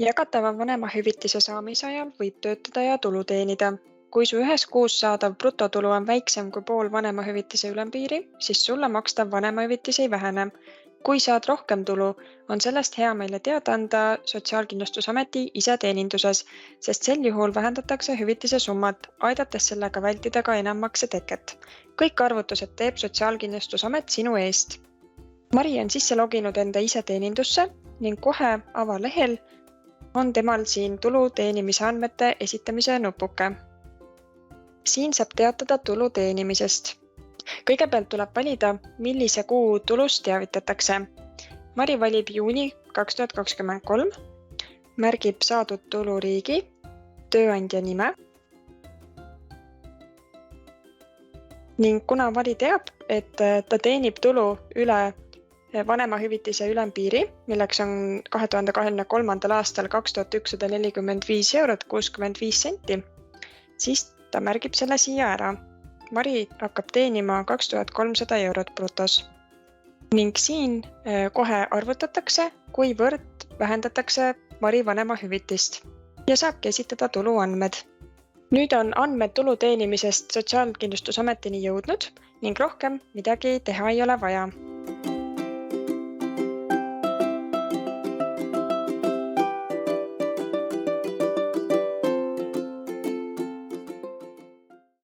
Jagatava vanemahüvitise saamise ajal võib töötaja tulu teenida. Kui su ühes kuus saadav brutotulu on väiksem kui pool vanemahüvitise ülempiiri, siis sulle makstav vanemahüvitis ei vähene. Kui saad rohkem tulu, on sellest hea meile teada anda Sotsiaalkindlustusameti iseteeninduses, sest sel juhul vähendatakse hüvitise summat, aidates sellega vältida ka enammakse teket. Kõik arvutused teeb Sotsiaalkindlustusamet sinu eest. Mari on sisse loginud enda iseteenindusse ning kohe avalehel on temal siin tulu teenimise andmete esitamise nupuke. Siin saab teatada tulu teenimisest. Kõigepealt tuleb valida, millise kuu tulust teavitatakse. Mari valib juuni 2023, märgib saadud tulu riigi, tööandja nime ning kuna Mari teab, et ta teenib tulu üle vanemahüvitise ülempiiri, milleks on 2023. aastal 2145 eurot 65 senti, siis ta märgib selle siia ära. Mari hakkab teenima 2300 eurot brutos. Ning siin kohe arvutatakse, kuivõrd vähendatakse Mari vanemahüvitist ja saabki esitada tuluandmed. Nüüd on andmed tulu teenimisest Sotsiaalkindlustusametini jõudnud ning rohkem midagi teha ei ole vaja.